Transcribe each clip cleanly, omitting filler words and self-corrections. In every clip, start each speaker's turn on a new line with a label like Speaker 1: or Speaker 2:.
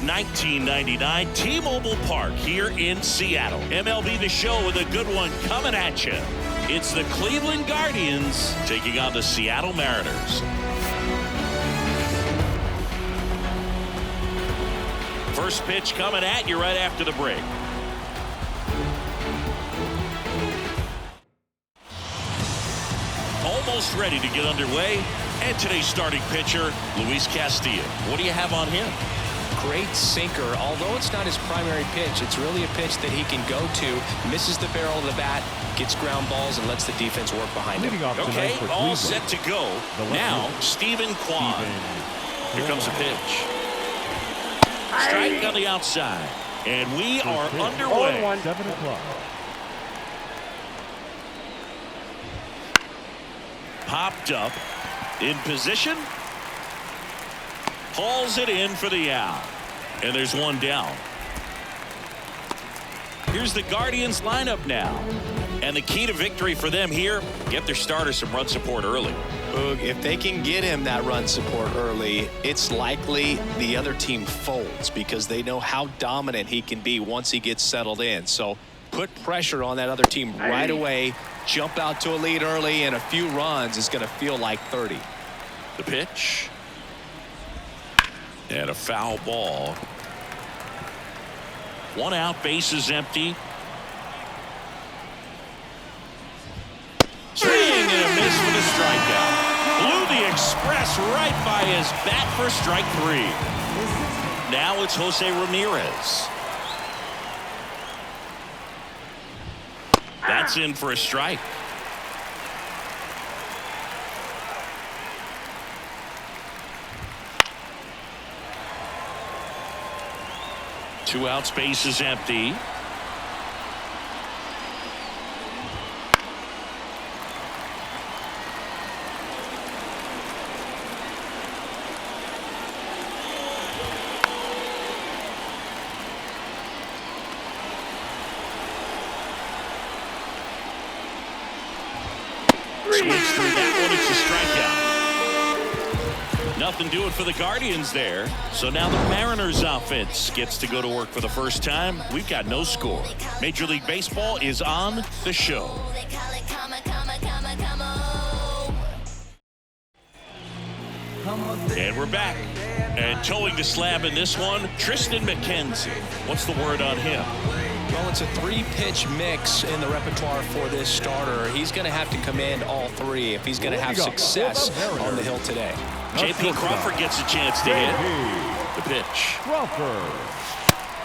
Speaker 1: 1999 T-Mobile Park here in Seattle. MLB The Show with a good one coming at you. It's the Cleveland Guardians taking on the Seattle Mariners. First pitch coming at you right after the break. Almost ready to get underway. And today's starting pitcher, Luis Castillo. What do you have on him?
Speaker 2: Great sinker. Although it's not his primary pitch, it's really a pitch that he can go to. Misses the barrel of the bat, gets ground balls, and lets the defense work behind him.
Speaker 1: Okay, all set to go. Now, Stephen Kwan. Here comes a pitch. Strike on the outside. And we are underway.
Speaker 3: 7 o'clock.
Speaker 1: Popped up. In position. Hauls it in for the out. And there's one down. Here's the Guardians lineup now. And the key to victory for them here, get their starter some run support early.
Speaker 2: If they can get him that run support early, it's likely the other team folds because they know how dominant he can be once he gets settled in. So put pressure on that other team right away. Jump out to a lead early, and a few runs is going to feel like 30.
Speaker 1: The pitch. And a foul ball. One out, bases empty. Swing and a miss for the strikeout. Blew the express right by his bat for strike 3. Now it's Jose Ramirez. That's in for a strike. Two outs, bases empty. Swings through that one. It's a strikeout. Nothing doing for the Guardians there. So now the Mariners offense gets to go to work for the first time. We've got no score. Major League Baseball is on the show. And we're back. And towing the slab in this one, Tristan McKenzie. What's the word on him?
Speaker 2: Well, it's a 3-pitch mix in the repertoire for this starter. He's going to have to command all 3 if he's going to have success on the hill today.
Speaker 1: J.P. Crawford gets a chance to hit. The pitch.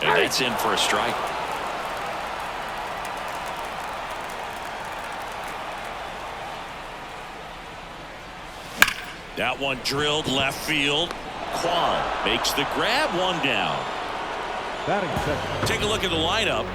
Speaker 1: And that's in for a strike. That one drilled left field. Kwan makes the grab, one down. Take a look at the lineup.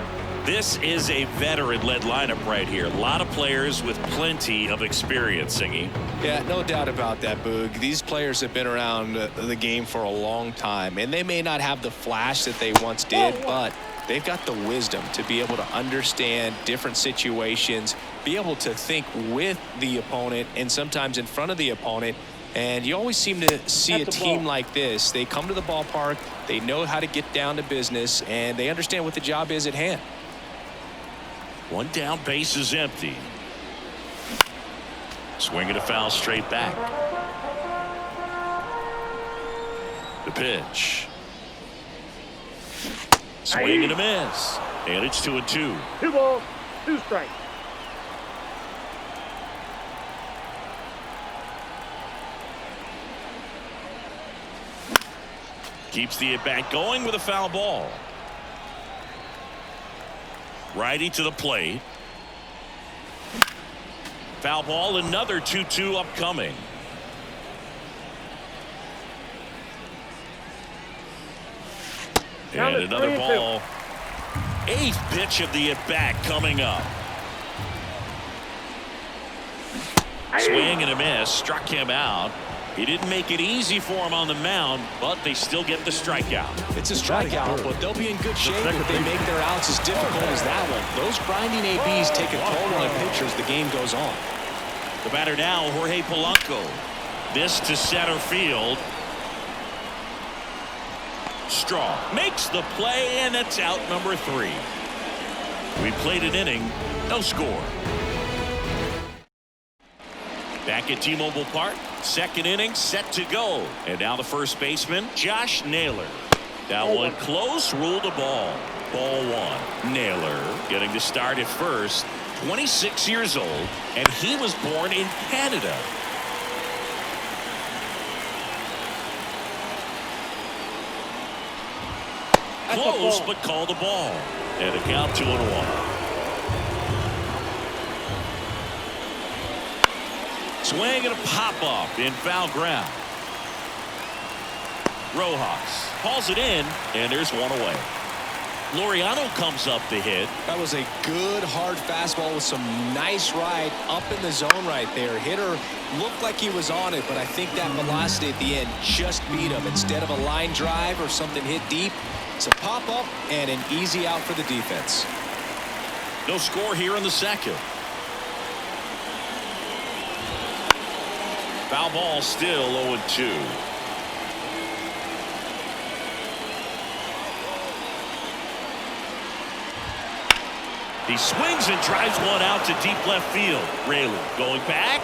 Speaker 1: This is a veteran-led lineup right here. A lot of players with plenty of experience, Singy.
Speaker 2: Yeah, no doubt about that, Boog. These players have been around the game for a long time, and they may not have the flash that they once did, but they've got the wisdom to be able to understand different situations, be able to think with the opponent and sometimes in front of the opponent. And you always seem to see a team like this. They come to the ballpark, they know how to get down to business, and they understand what the job is at hand.
Speaker 1: One down, base is empty. Swinging a foul straight back. The pitch. Swing and a miss. And it's 2-2.
Speaker 3: 2 balls, 2 strikes.
Speaker 1: Keeps the at-bat going with a foul ball. Righty to the plate. Foul ball, another 2-2 upcoming. And another ball. 8th pitch of the at-bat coming up. Swing and a miss. Struck him out. He didn't make it easy for him on the mound, but they still get the strikeout.
Speaker 2: It's a strikeout, but they'll be in good shape if they make their outs as difficult as that one. Those grinding ABs take a toll on a pitcher as the game goes on.
Speaker 1: The batter now, Jorge Polanco. This to center field. Straw makes the play, and that's out number 3. We played an inning, no score. Back at T-Mobile Park, second inning set to go. And now the first baseman, Josh Naylor. That one close, ruled a ball. Ball 1. Naylor getting to start at first, 26 years old, and he was born in Canada. Close, but called the ball. And a count 2-1. Swing and a pop-up in foul ground. Rojas hauls it in, and there's one away. Laureano comes up to hit.
Speaker 2: That was a good hard fastball with some nice ride up in the zone right there. Hitter looked like he was on it, but I think that velocity at the end just beat him. Instead of a line drive or something hit deep, it's a pop-up and an easy out for the defense.
Speaker 1: No score here in the second. Foul ball, still 0-2. He swings and drives one out to deep left field. Rayleigh going back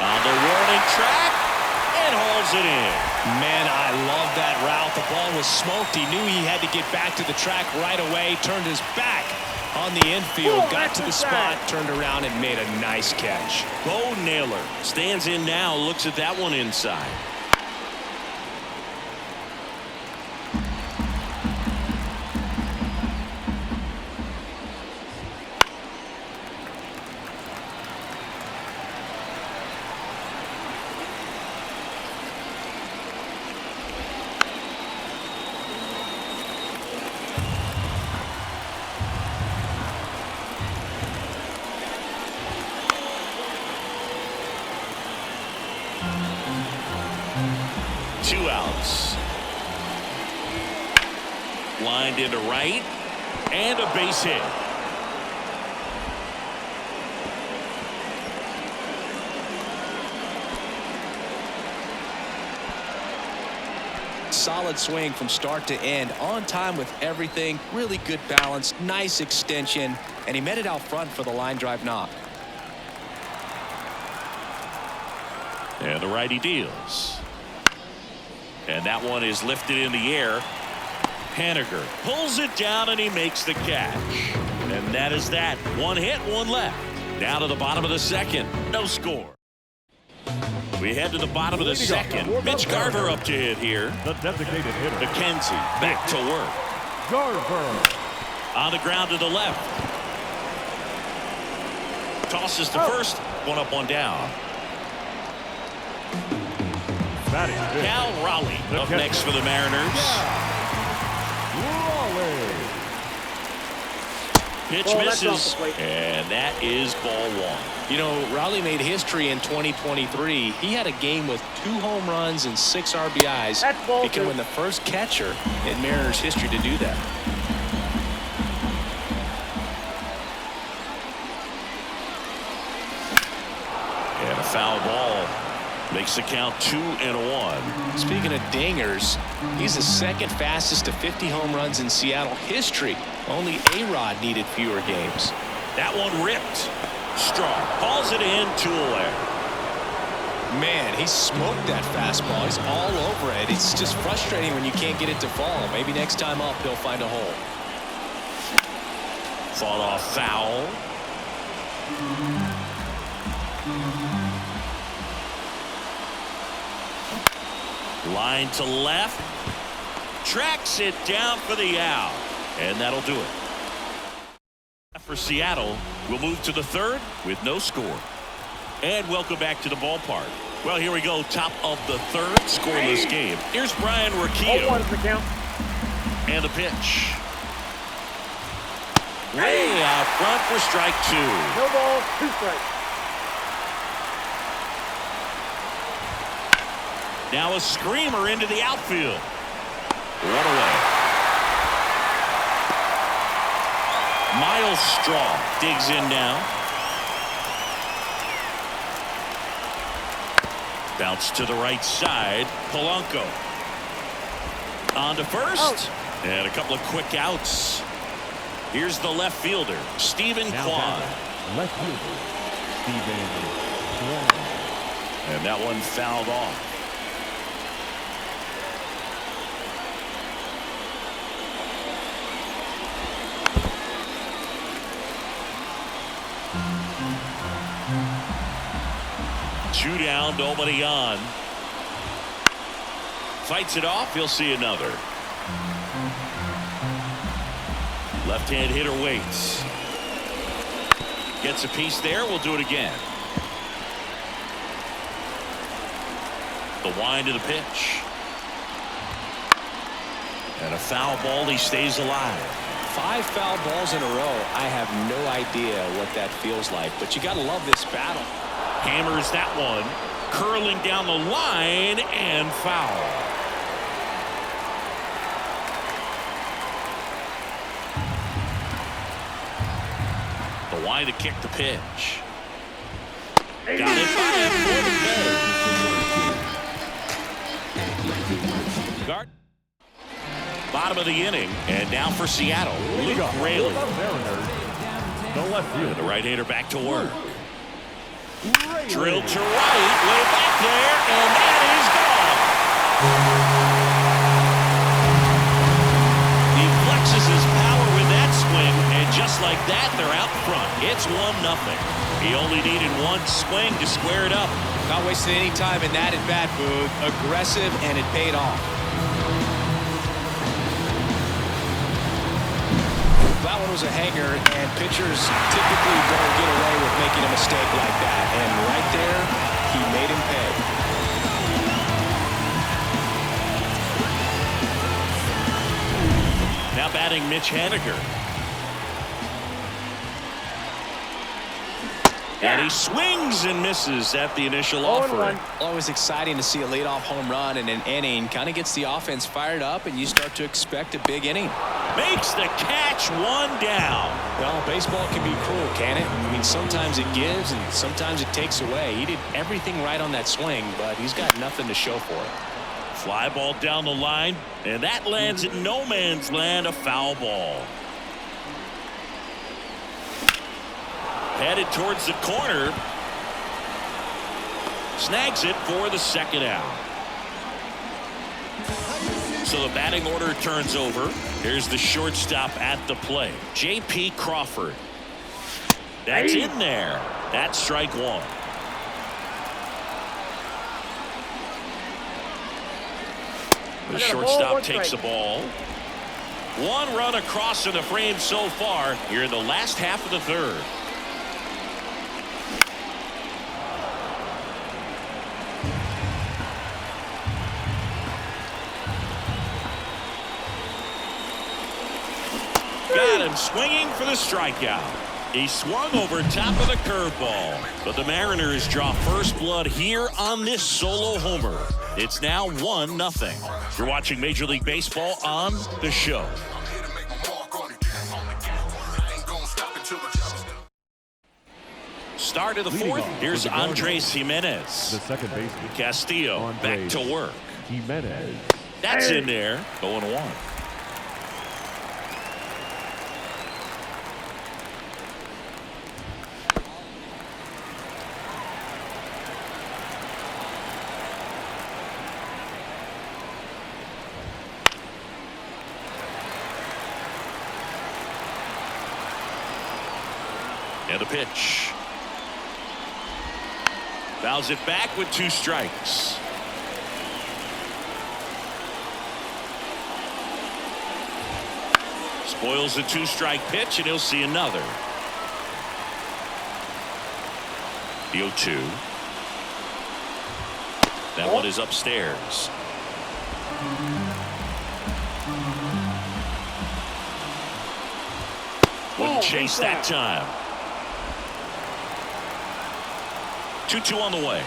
Speaker 1: on the warning track and hauls it in.
Speaker 2: Man, I love that route. The ball was smoked. He knew he had to get back to the track right away. Turned his back on the infield, got to the spot, turned around and made a nice catch.
Speaker 1: Bo Naylor stands in now, looks at that one inside. Two outs. Lined into right, and a base hit.
Speaker 2: Solid swing from start to end, on time with everything, really good balance, nice extension, and he met it out front for the line drive knock.
Speaker 1: And the righty deals. And that one is lifted in the air. Haniger pulls it down, and he makes the catch. And that is that. One hit, one left. Now to the bottom of the second. No score. We head to the bottom of the second. Mitch Garver up to hit here.
Speaker 4: The designated hitter.
Speaker 1: McKenzie back to work.
Speaker 4: Garver.
Speaker 1: On the ground to the left. Tosses to first. One up, one down. Cal Raleigh up next for the Mariners.
Speaker 4: Raleigh.
Speaker 1: Pitch misses, and that is ball 1.
Speaker 2: You know, Raleigh made history in 2023. He had a game with 2 home runs and 6 RBIs. Becoming the first catcher in Mariners history to do that.
Speaker 1: And a foul ball. Makes the count 2-1.
Speaker 2: Speaking of dingers, he's the second fastest to 50 home runs in Seattle history. Only A-Rod needed fewer games.
Speaker 1: That one ripped. Straw hauls it in, 2 away.
Speaker 2: Man, he smoked that fastball. He's all over it. It's just frustrating when you can't get it to fall. Maybe next time up he'll find a hole.
Speaker 1: Fought off foul. Line to left. Tracks it down for the out. And that'll do it. For Seattle, we'll move to the third with no score. And welcome back to the ballpark. Well, here we go. Top of the third, scoreless game. Here's Brian Riccio.
Speaker 3: 0-1 the count.
Speaker 1: And the pitch. Way out front for strike 2.
Speaker 3: No ball, 2 strikes.
Speaker 1: Now a screamer into the outfield. One away. Miles Straw digs in now. Bounce to the right side. Polanco. On to first. And a couple of quick outs. Here's the left fielder, Stephen Kwan.
Speaker 4: Left fielder, Stephen Kwan.
Speaker 1: And that one fouled off. Two down, nobody on. Fights it off. He'll see another. Left-hand hitter waits. Gets a piece there. We'll do it again. The wind of the pitch. And a foul ball. He stays alive.
Speaker 2: 5 foul balls in a row. I have no idea what that feels like, but you got to love this battle.
Speaker 1: Hammers that one. Curling down the line and foul. The wind to kick the pitch. Got it by him for the guard. Bottom of the inning, and now for Seattle, Luke Raley.
Speaker 4: The left fielder.
Speaker 1: The right-hander back to work. Drilled to right, way back there, and that is gone. He flexes his power with that swing, and just like that, they're out front. It's 1-0. He only needed one swing to square it up.
Speaker 2: Not wasting any time in that at-bat, Boog. Aggressive, and it paid off. That one was a hanger, and pitchers typically don't get away with making a mistake like that. And right there, he made him pay.
Speaker 1: Now batting Mitch Haniger. And he swings and misses at the initial offering.
Speaker 2: Always exciting to see a leadoff home run in an inning. Kind of gets the offense fired up, and you start to expect a big inning.
Speaker 1: Makes the catch, 1 down.
Speaker 2: Well, baseball can be cruel, can it? I mean, sometimes it gives and sometimes it takes away. He did everything right on that swing, but he's got nothing to show for it.
Speaker 1: Fly ball down the line, and that lands at no man's land, a foul ball. Headed towards the corner. Snags it for the second out. So the batting order turns over. Here's the shortstop at the plate, J.P. Crawford. That's in there. That's strike one. The shortstop takes the ball. 1 run across in the frame so far. You're in the last half of the third. Got him swinging for the strikeout. He swung over top of the curveball, but the Mariners draw first blood here on this solo homer. It's now 1-0. You're watching Major League Baseball on The Show. Start of the fourth. Here's Andres Jimenez.
Speaker 4: The second baseman.
Speaker 1: Castillo back to work.
Speaker 4: Jimenez.
Speaker 1: That's in there. 0-1. And the pitch. Fouls it back with 2 strikes. Spoils the 2-strike pitch, and he'll see another. The 0-2. That one is upstairs. Wouldn't chase that time. 2-2 on the way.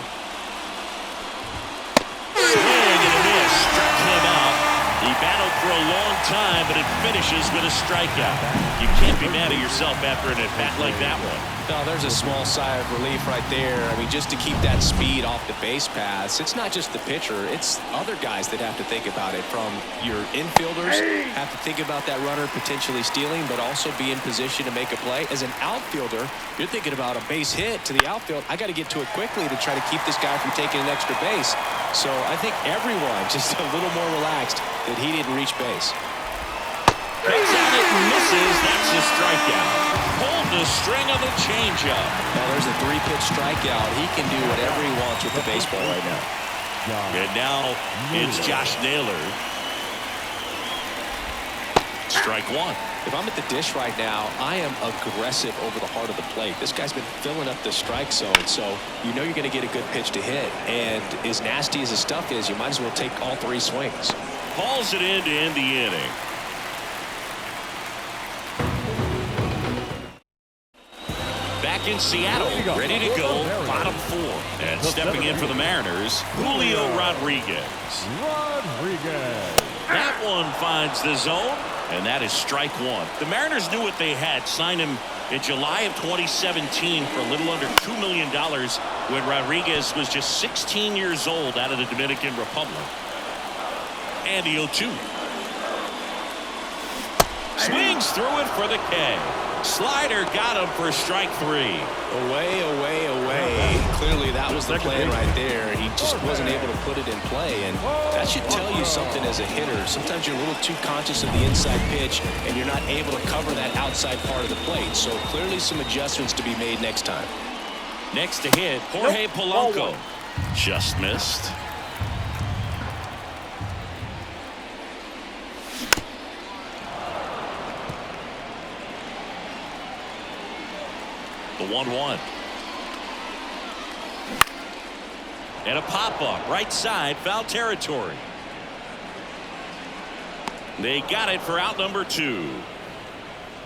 Speaker 1: Swing and a miss. Struck him out. He battled for a long time, but it finishes with a strikeout. You can't be mad at yourself after an at-bat like that one.
Speaker 2: No, there's a small sigh of relief right there. I mean, just to keep that speed off the base paths, it's not just the pitcher, it's other guys that have to think about it. From your infielders have to think about that runner potentially stealing, but also be in position to make a play. As an outfielder, you're thinking about a base hit to the outfield. I got to get to it quickly to try to keep this guy from taking an extra base. So I think everyone just a little more relaxed that he didn't reach base.
Speaker 1: Cuts on it and misses. That's a strikeout. Hold the string on the changeup.
Speaker 2: Now there's a 3-pitch strikeout. He can do whatever he wants with the baseball right now.
Speaker 1: And now it's Josh Naylor. Strike one.
Speaker 2: If I'm at the dish right now, I am aggressive over the heart of the plate. This guy's been filling up the strike zone, so you know you're going to get a good pitch to hit. And as nasty as the stuff is, you might as well take all 3 swings.
Speaker 1: Hauls it in to end the inning. Back in Seattle, ready to go, bottom 4. And stepping in for the Mariners, Julio Rodriguez. That one finds the zone, and that is strike one. The Mariners knew what they had. Signed him in July of 2017 for a little under $2 million when Rodriguez was just 16 years old out of the Dominican Republic. And the 0-2. Swings through it for the K. Slider got him for strike 3.
Speaker 2: Away, away, away. Clearly that was the plan right there. He just wasn't able to put it in play, and that should tell you something as a hitter. Sometimes you're a little too conscious of the inside pitch, and you're not able to cover that outside part of the plate. So clearly some adjustments to be made next time.
Speaker 1: Next to hit, Jorge Polanco. Just missed. The 1-1. And a pop-up, right side, foul territory. They got it for out number 2.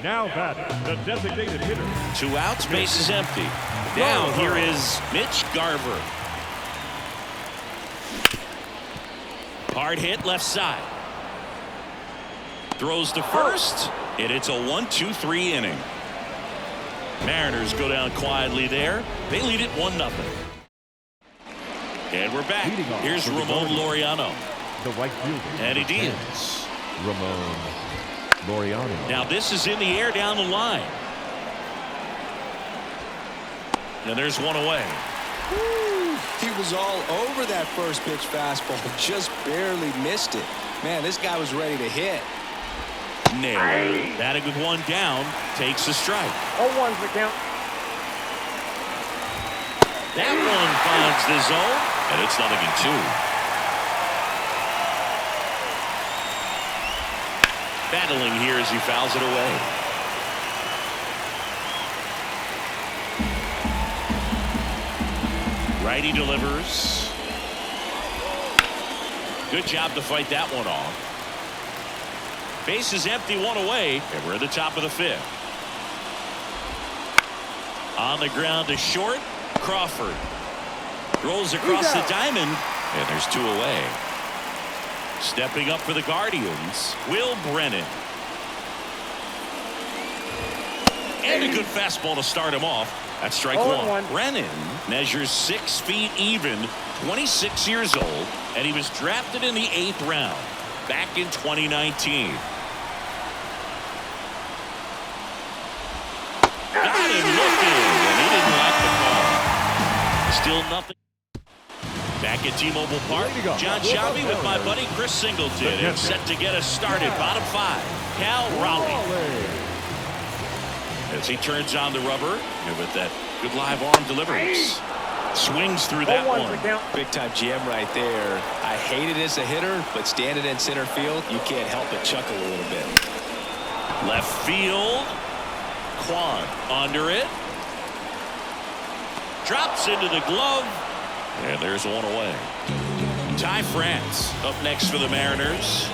Speaker 4: Now batting, the designated hitter.
Speaker 1: 2 outs, base is empty. Now here is Mitch Garver. Hard hit left side. Throws to first, and it's a 1-2-3 inning. Mariners go down quietly there. They lead it 1-0. And we're back. Here's Ramon Laureano.
Speaker 4: The right fielder.
Speaker 1: And it is
Speaker 4: Ramon Laureano.
Speaker 1: Now this is in the air down the line. And there's one away.
Speaker 2: Woo! He was all over that first pitch fastball, just barely missed it. Man, this guy was ready to hit.
Speaker 1: Naylor, batting with 1 down, takes a strike.
Speaker 3: 0-1's the count.
Speaker 1: That one finds the zone, and it's 0-2. Battling here as he fouls it away. Righty delivers. Good job to fight that one off. Base is empty, 1 away, and we're at the top of the 5th. On the ground to short, Crawford. Rolls across the diamond, and there's 2 away. Stepping up for the Guardians, Will Brennan. And a good fastball to start him off. That's strike 1. Brennan measures 6 feet even, 26 years old, and he was drafted in the 8th round back in 2019. Got him looking, and he didn't like the call. Still nothing. Back at T-Mobile Park, John Shelby with my buddy Chris Singleton, and set to get us started. Bottom 5, Cal Raleigh. As he turns on the rubber, and with that good live arm delivers. Swings through that one.
Speaker 2: Big time jam right there. I hate it as a hitter, but standing in center field, you can't help but chuckle a little bit.
Speaker 1: Left field. Kwan under it. Drops into the glove. And there's 1 away. Ty France up next for the Mariners.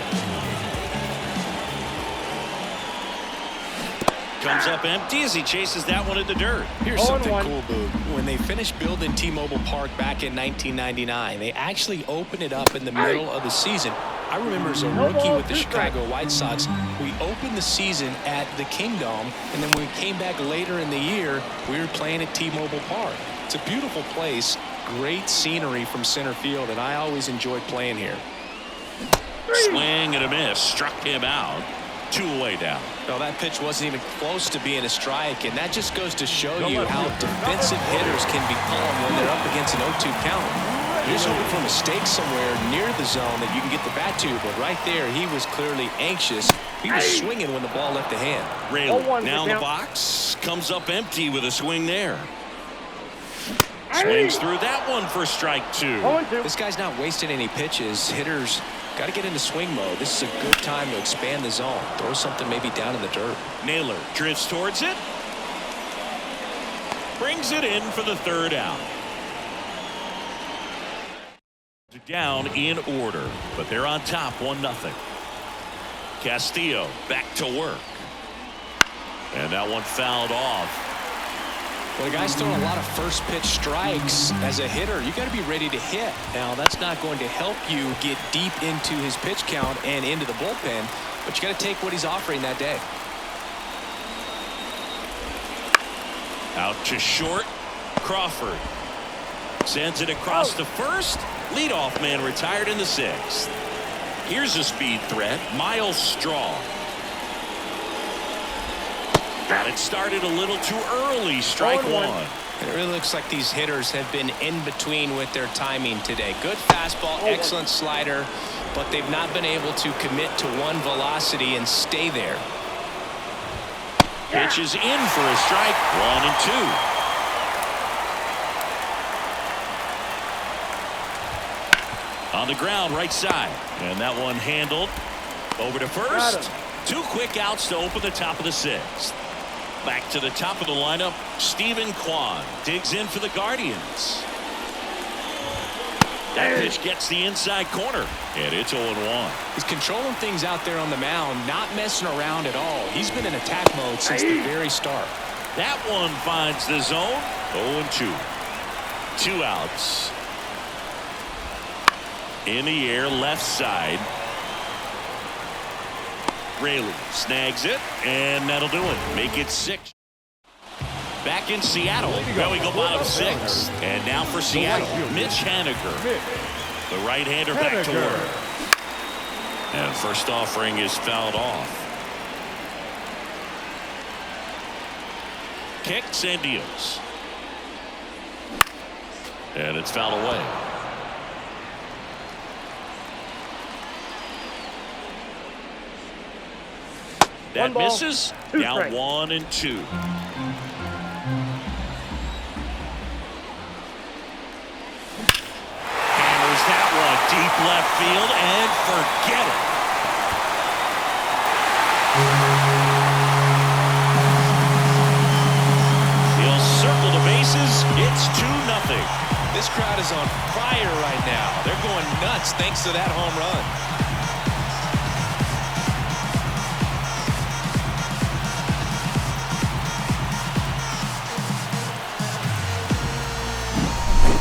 Speaker 1: Comes up empty as he chases that one in the dirt.
Speaker 2: Here's something cool, Boog. When they finished building T-Mobile Park back in 1999, they actually opened it up in the middle of the season. I remember as a rookie with the Chicago White Sox, we opened the season at the Kingdome, and then when we came back later in the year, we were playing at T-Mobile Park. It's a beautiful place, great scenery from center field, and I always enjoyed playing here.
Speaker 1: Swing and a miss, struck him out. 2 away down.
Speaker 2: No, that pitch wasn't even close to being a strike, and that just goes to show you how defensive hitters can become when they're up against an 0-2 count. You're just hoping for a mistake somewhere near the zone that you can get the bat to, but right there, he was clearly anxious. He was swinging when the ball left the hand.
Speaker 1: Rayleigh now in the box, comes up empty with a swing there. Swings through that one for strike 2.
Speaker 2: This guy's not wasting any pitches. Hitters got to get into swing mode. This is a good time to expand the zone. Throw something maybe down in the dirt.
Speaker 1: Naylor drifts towards it. Brings it in for the 3rd out. Down in order, but they're on top 1-0. Castillo back to work. And that one fouled off.
Speaker 2: Well, the guy's throwing a lot of first pitch strikes. As a hitter, you got to be ready to hit. Now, that's not going to help you get deep into his pitch count and into the bullpen, but you got to take what he's offering that day.
Speaker 1: Out to short. Crawford sends it across to first. Leadoff man retired in the 6th. Here's a speed threat, Miles Straw. Got it started a little too early. Strike 1.
Speaker 2: And it really looks like these hitters have been in between with their timing today. Good fastball, excellent slider, but they've not been able to commit to one velocity and stay there.
Speaker 1: Pitch is in for a strike. 1-2. On the ground, right side. And that one handled. Over to first. 2 quick outs to open the top of the 6th. Back to the top of the lineup. Stephen Kwan digs in for the Guardians. That pitch gets the inside corner. And it's 0-1.
Speaker 2: He's controlling things out there on the mound, not messing around at all. He's been in attack mode since the very start.
Speaker 1: That one finds the zone. 0-2. 2 outs. In the air, left side. Rayleigh snags it, and that'll do it. Make it 6. Back in Seattle. Well, we go bottom 6. And now for Seattle, Mitch Haniger. The right-hander back to work. And first offering is fouled off. Kicks and deals. And it's fouled away. That misses. Down 1-2. Hammers that one deep left field and forget it. He'll circle the bases. It's 2-0.
Speaker 2: This crowd is on fire right now. They're going nuts thanks to that home run.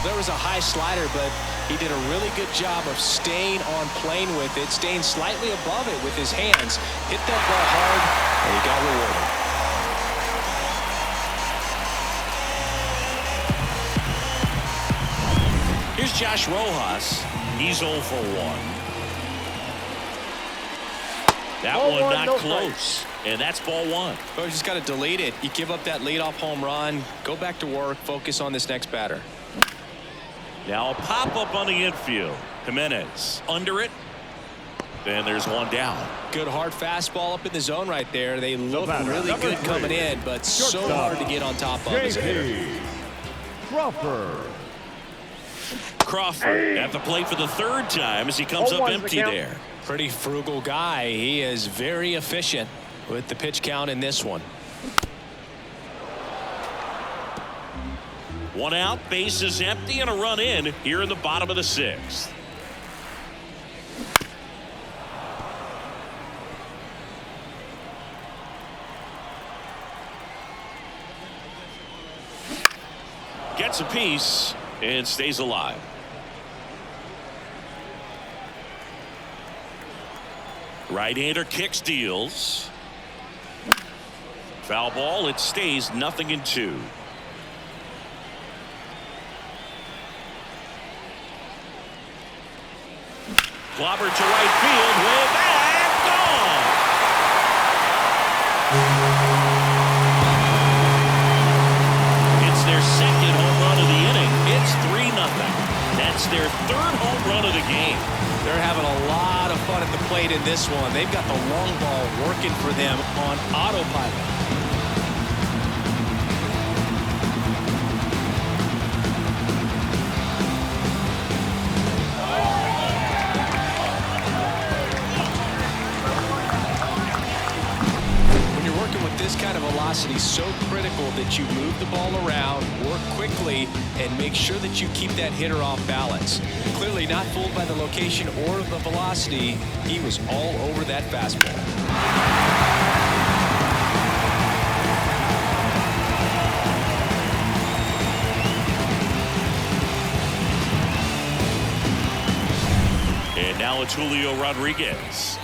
Speaker 2: There was a high slider, but he did a really good job of staying on plane with it, staying slightly above it with his hands. Hit that ball hard, and he got rewarded.
Speaker 1: Here's Josh Rojas. He's 0 for 1. That one not close. And that's ball 1.
Speaker 2: Oh, you just got to delete it. You give up that leadoff home run, go back to work, focus on this next batter.
Speaker 1: Now a pop-up on the infield. Jimenez under it. And there's one down.
Speaker 2: Good hard fastball up in the zone right there. They look really good coming in, but so hard to get on top of as a hitter.
Speaker 1: Crawford at the plate for the 3rd time as he comes up empty there.
Speaker 2: Pretty frugal guy. He is very efficient with the pitch count in this one.
Speaker 1: 1 out, base is empty, and a run in here in the bottom of the 6th. Gets a piece and stays alive. Right-hander kicks, deals. Foul ball. It stays 0-2. Clobbered to right field, way back, gone. It's their second home run of the inning. It's 3-0. That's their third home run of the game.
Speaker 2: They're having a lot of fun at the plate in this one. They've got the long ball working for them on autopilot. This kind of velocity is so critical that you move the ball around, work quickly, and make sure that you keep that hitter off balance. Clearly not fooled by the location or the velocity. He was all over that fastball.
Speaker 1: And now it's Julio Rodriguez.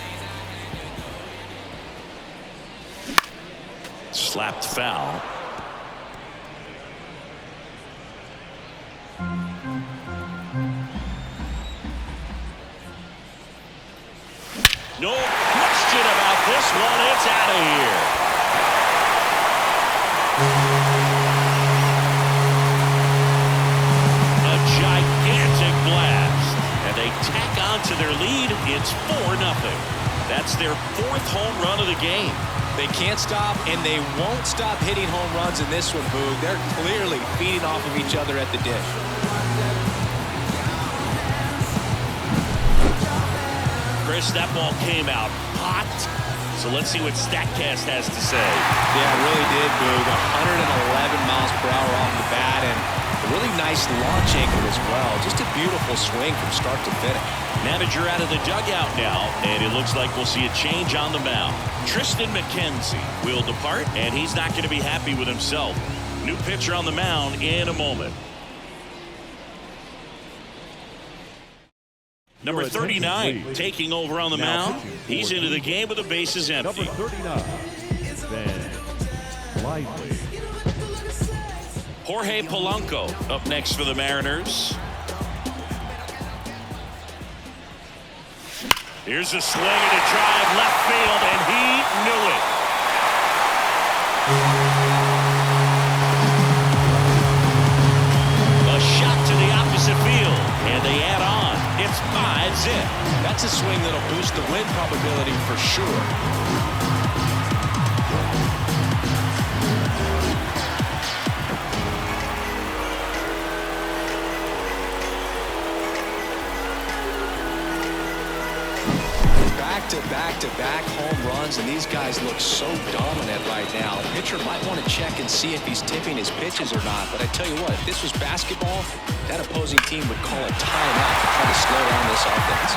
Speaker 1: Slapped foul. No question about this one. It's out of here. A gigantic blast. And they tack on to their lead. It's 4-0. That's their fourth home run of the game.
Speaker 2: They can't stop, and they won't stop hitting home runs in this one, Boog. They're clearly feeding off of each other at the dish.
Speaker 1: Chris, that ball came out hot. So let's see what StatCast has to say.
Speaker 2: Yeah, it really did, Boog. 111 miles per hour off the bat, and a really nice launch angle as well. Just a beautiful swing from start to finish.
Speaker 1: Manager out of the dugout now, and it looks like we'll see a change on the mound. Tristan McKenzie will depart, and he's not going to be happy with himself. New pitcher on the mound in a moment. Number 39 taking over on the mound. He's into the game with the bases empty.
Speaker 4: Number 39, Ben Lively.
Speaker 1: Jorge Polanco up next for the Mariners. Here's a swing and a drive left field, and he knew it. A shot to the opposite field, and they add on. It's 5-zip.
Speaker 2: That's a swing that'll boost the win probability for sure. Back-to-back home runs, and these guys look so dominant right now. The pitcher might want to check and see if he's tipping his pitches or not, but I tell you what, if this was basketball, that opposing team would call a timeout to try to slow down this offense.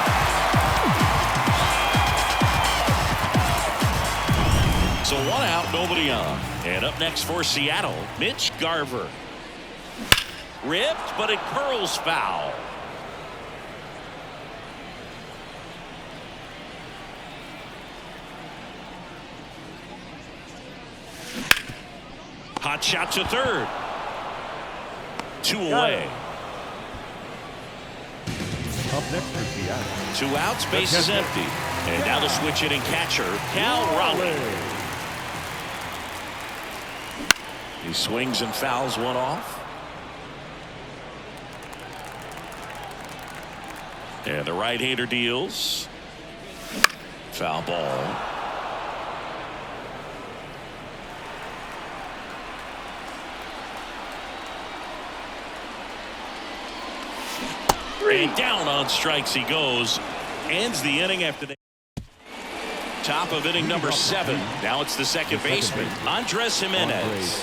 Speaker 1: So 1 out, nobody on. And up next for Seattle, Mitch Garver. Ripped, but it curls foul. Hot shot to third. 2 away.
Speaker 4: Up next for Seattle.
Speaker 1: 2 outs, base is empty. And now the switch hitting catcher, Cal Raleigh. He swings and fouls one off. And the right-hander deals. Foul ball. And down on strikes he goes. Ends the inning after the top of inning number 7. Now it's the second baseman, Andres Jimenez.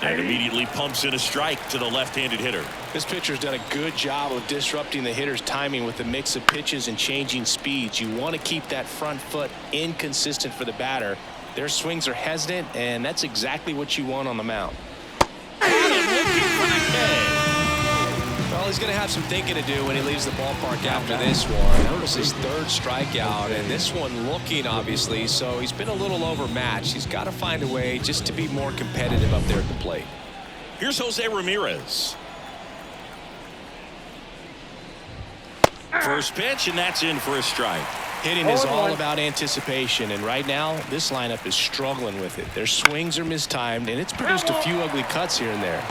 Speaker 1: And immediately pumps in a strike to the left-handed hitter.
Speaker 2: This pitcher's done a good job of disrupting the hitter's timing with the mix of pitches and changing speeds. You want to keep that front foot inconsistent for the batter. Their swings are hesitant, and that's exactly what you want on the mound.
Speaker 1: Looking for the K.
Speaker 2: Well, Well, he's going to have some thinking to do when he leaves the ballpark after this one. That was his third strikeout, and this one looking, obviously, so he's been a little overmatched. He's got to find a way just to be more competitive up there at the plate.
Speaker 1: Here's Jose Ramirez. First pitch, and that's in for a strike.
Speaker 2: Hitting is all about anticipation, and right now, this lineup is struggling with it. Their swings are mistimed, and it's produced a few ugly cuts here and there.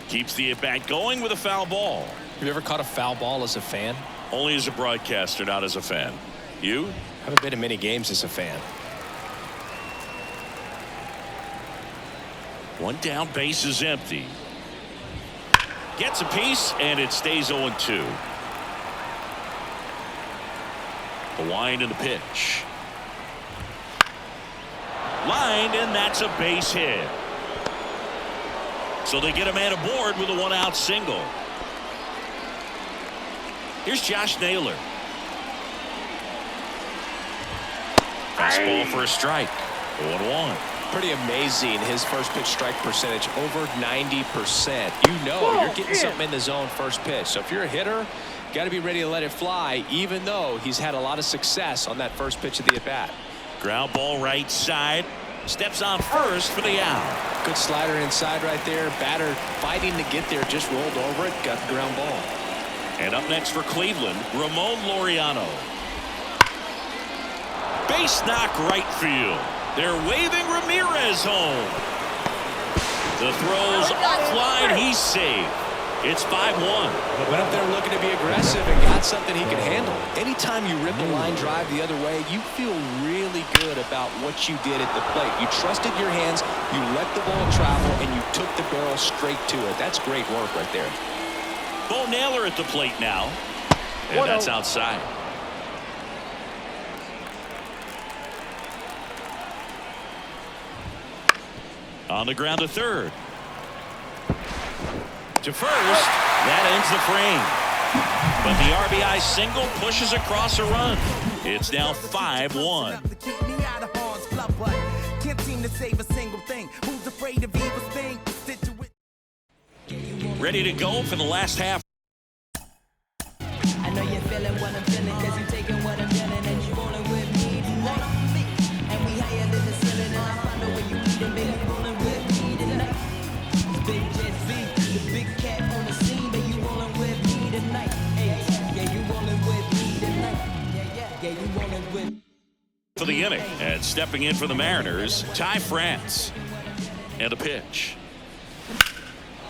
Speaker 1: Keeps the at-bat going with a foul ball.
Speaker 2: Have you ever caught a foul ball as a fan?
Speaker 1: Only as a broadcaster, not as a fan. You?
Speaker 2: Haven't been to many games as a fan.
Speaker 1: One down, base is empty. Gets a piece, and it stays 0-2. The wind and the pitch. Lined, and that's a base hit. So they get a man aboard with a one-out single. Here's Josh Naylor. Fastball for a strike. 0-1.
Speaker 2: Pretty amazing, his first pitch strike percentage over 90%. You know you're getting something in the zone first pitch. So if you're a hitter, got to be ready to let it fly, even though he's had a lot of success on that first pitch of the at-bat.
Speaker 1: Ground ball right side. Steps on first for the out.
Speaker 2: Good slider inside right there. Batter fighting to get there, just rolled over it, got the ground ball.
Speaker 1: And up next for Cleveland, Ramon Laureano. Base knock right field. They're waving Ramirez home. The throw's offline. He's safe. It's 5-1.
Speaker 2: Went up there looking to be aggressive and got something he could handle. Anytime you rip a line drive the other way, you feel really good about what you did at the plate. You trusted your hands, you let the ball travel, and you took the barrel straight to it. That's great work right there.
Speaker 1: Bo Naylor at the plate now. And that's outside. On the ground to third. To first. That ends the frame. But the RBI single pushes across a run. It's now 5-1. Ready to go for the last half.
Speaker 5: I know you're feeling what I'm feeling, cause you're taking what I'm feeling and you rolling with me tonight. And we higher than the ceiling, and I find out where you eat, and baby, rolling with me tonight. Big Jet Z, the big cat on the scene, but you rolling with me tonight. Hey, yeah, you rolling with me tonight. Yeah, you rolling with me.
Speaker 1: For the inning, and stepping in for the Mariners, Ty France. And a pitch.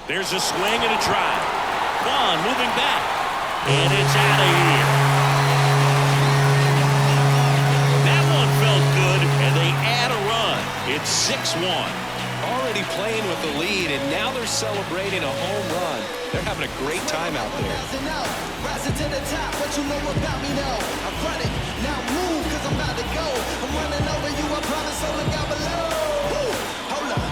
Speaker 1: There's a swing and a drive. Juan moving back. And it's out of here. That one felt good, and they add a run. It's 6-1.
Speaker 2: Already playing with the lead, and now they're celebrating a home run. They're having a great time out there.
Speaker 6: Rising to the top, what you know about me now? I'm running, now move, cause I'm about to go. I'm running over you, I promise, so look out below. Hold up,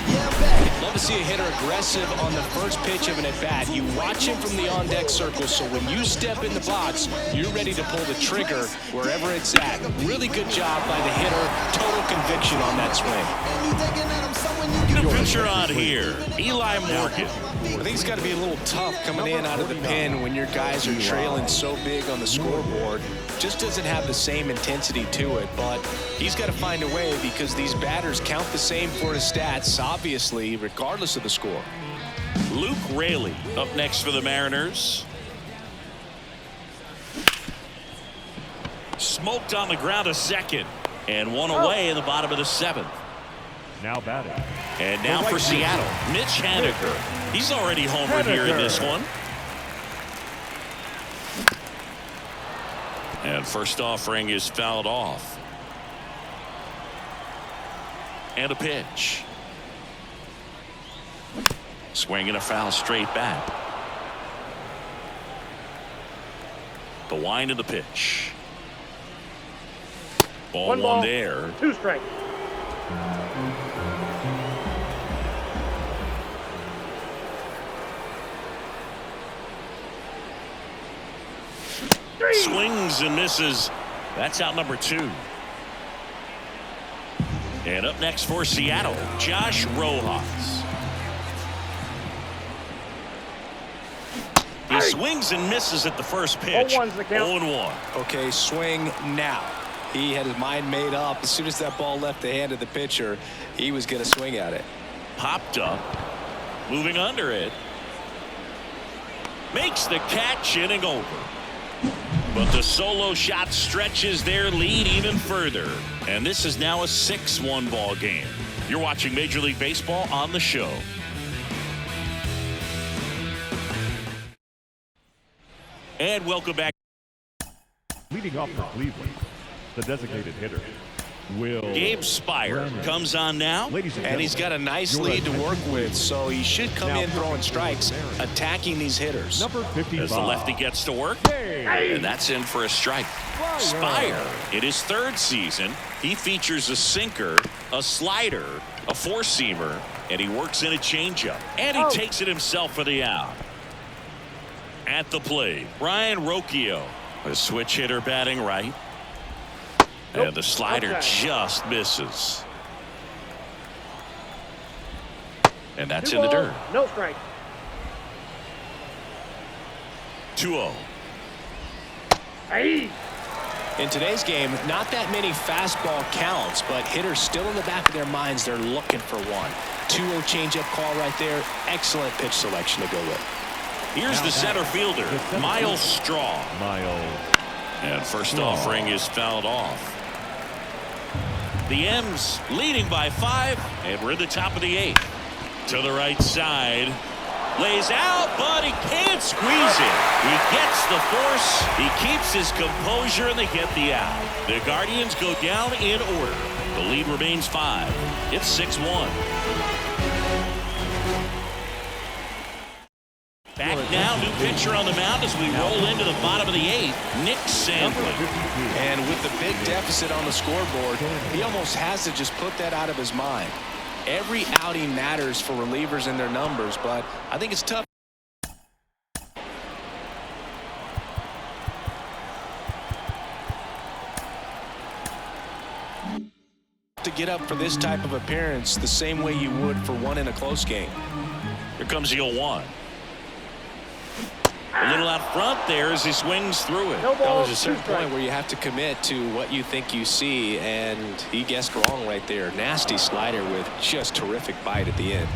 Speaker 6: yeah, I'm back.
Speaker 2: Love to see a hitter aggressive on the first pitch of an at-bat. You watch him from the on-deck circle, so when you step in the box, you're ready to pull the trigger wherever it's at. Really good job by the hitter. Total conviction on that swing.
Speaker 1: The pitcher on here, Eli Morgan.
Speaker 2: I think it's got to be a little tough coming in out of the pen when your guys are trailing so big on the scoreboard. Just doesn't have the same intensity to it, but he's got to find a way because these batters count the same for his stats, obviously, regardless of the score.
Speaker 1: Luke Raley up next for the Mariners. Smoked on the ground a second, and one away in the bottom of the seventh.
Speaker 4: Now batting.
Speaker 1: And now for Seattle, Mitch Haniger. He's already homered here in this one. And first offering is fouled off. And a pitch. Swinging a foul straight back. The wind of the pitch. Ball one there.
Speaker 3: 2 strikes.
Speaker 1: Swings and misses. That's out number 2. And up next for Seattle, Josh Rojas. He swings and misses at the first pitch. 0-1.
Speaker 2: Okay, swing now. He had his mind made up. As soon as that ball left the hand of the pitcher, he was going to swing at it.
Speaker 1: Popped up. Moving under it. Makes the catch, inning over. But the solo shot stretches their lead even further. And this is now a 6-1 ball game. You're watching Major League Baseball on the show. And welcome back.
Speaker 4: Leading off for Cleveland, the designated hitter,
Speaker 1: Gabe Spire comes on now.
Speaker 2: And he's got a nice lead to work with, so he should come in throwing strikes, attacking these hitters.
Speaker 4: Number 55.
Speaker 1: As the lefty gets to work, and that's in for a strike. Spire, in his 3rd season, he features a sinker, a slider, a 4-seamer, and he works in a changeup. And he takes it himself for the out. At the plate, Ryan Rocchio, a switch hitter batting right. And the slider just misses. And that's in the dirt.
Speaker 3: No strike.
Speaker 1: 2-0.
Speaker 2: In today's game, not that many fastball counts, but hitters still in the back of their minds, they're looking for one. 2-0 changeup call right there. Excellent pitch selection to go with.
Speaker 1: Here's the center fielder, Miles Straw. And first offering is fouled off. The M's leading by 5, and we're in the top of the 8th. To the right side. Lays out, but he can't squeeze it. He gets the force. He keeps his composure, and they get the out. The Guardians go down in order. The lead remains 5. It's 6-1. Back now, new pitcher on the mound as we roll into the bottom of the 8th, Nick Sandlin.
Speaker 2: And with the big deficit on the scoreboard, he almost has to just put that out of his mind. Every outing matters for relievers and their numbers, but I think it's tough to get up for this type of appearance the same way you would for one in a close game.
Speaker 1: Here comes the 0-1. A little out front there as he swings through it.
Speaker 2: There's a certain point where you have to commit to what you think you see, and he guessed wrong right there. Nasty slider with just terrific bite at the end.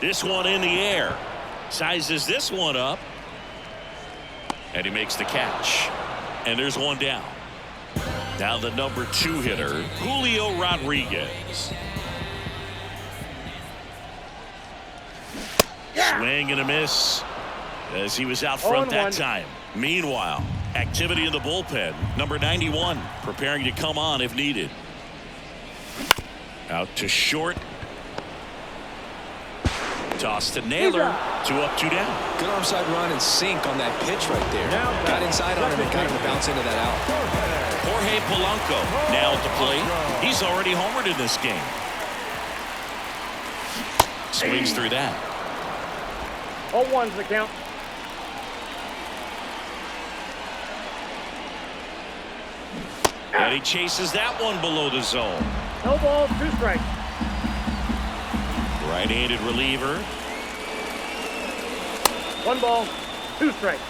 Speaker 1: This one in the air. Sizes this one up. And he makes the catch. And there's one down. Now the number 2 hitter, Julio Rodriguez. Swing and a miss as he was out front that time. Meanwhile, activity in the bullpen. Number 91 preparing to come on if needed. Out to short. Toss to Naylor. 2 up, 2 down.
Speaker 2: Good onside run and sink on that pitch right there. Got inside on him and got him to bounce into that out.
Speaker 1: Jorge Polanco now at the plate. He's already homered in this game. Swings through that.
Speaker 3: 0-1's the count.
Speaker 1: And he chases that one below the zone.
Speaker 3: No balls, 2 strikes.
Speaker 1: Right-handed reliever.
Speaker 3: 1 ball, 2 strikes.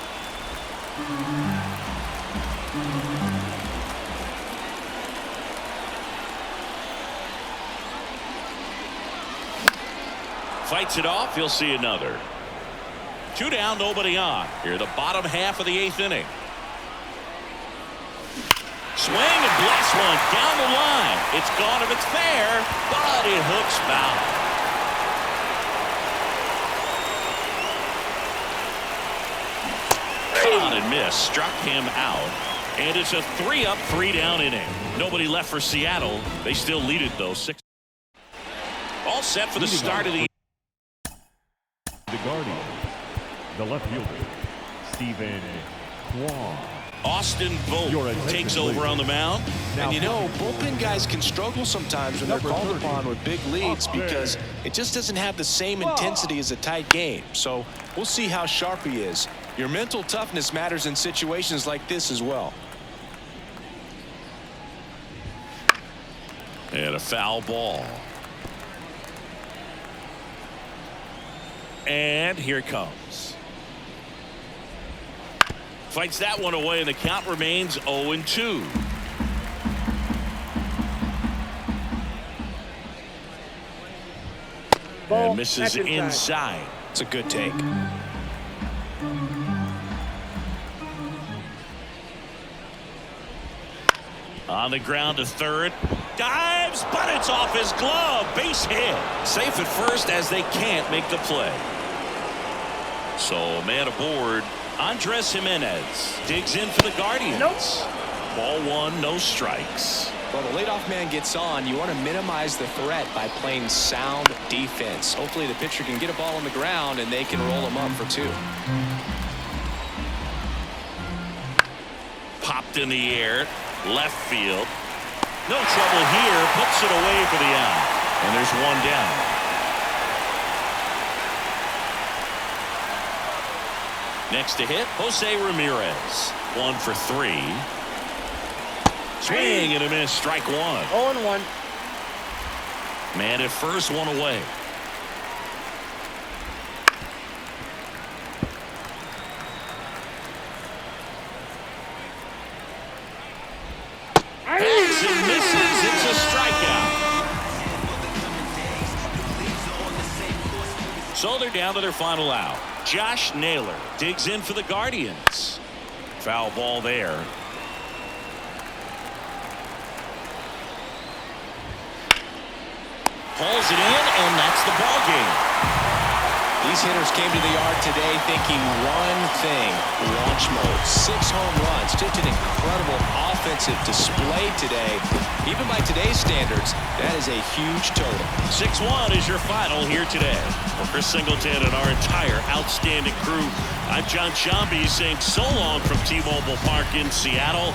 Speaker 1: Fights it off. He'll see another. 2 down, nobody on. Here, the bottom half of the 8th inning. Swing and blast one down the line. It's gone if it's fair, but it hooks foul. On and miss, struck him out, and it's a 3-up, 3-down inning. Nobody left for Seattle. They still lead it though. 6. All set for the start of the
Speaker 4: Guardians, the left fielder, Stephen Kwan.
Speaker 1: Austin Vogt takes over on the mound.
Speaker 2: And you know, bullpen guys can struggle sometimes when they're called upon with big leads because it just doesn't have the same intensity as a tight game. So we'll see how sharp he is. Your mental toughness matters in situations like this as well.
Speaker 1: And a foul ball. And here it comes. Fights that one away, and the count remains 0-2. And misses inside.
Speaker 2: It's a good take.
Speaker 1: On the ground to third. Dives, but it's off his glove. Base hit. Safe at first as they can't make the play. So man aboard. Andres Jimenez digs in for the Guardians.
Speaker 3: Nope.
Speaker 1: Ball one, no strikes.
Speaker 2: Well, the leadoff man gets on. You want to minimize the threat by playing sound defense. Hopefully the pitcher can get a ball on the ground and they can roll him up for 2.
Speaker 1: Popped in the air. Left field. No trouble here. Puts it away for the out. And there's one down. Next to hit, Jose Ramirez. 1 for 3. Swing and a miss. Strike 1.
Speaker 3: 0-1.
Speaker 1: Man at first, 1 away. Hangs and misses. It's a strikeout. So they're down to their final out. Josh Naylor digs in for the Guardians. Foul ball there. Pulls it in, and that's the ball game.
Speaker 2: These hitters came to the yard today thinking one thing: launch mode. 6 home runs. Just an incredible offensive display today. Even by today's standards, that is a huge total.
Speaker 1: 6-1 is your final here today. For Chris Singleton and our entire outstanding crew, I'm John Shambi saying so long from T-Mobile Park in Seattle.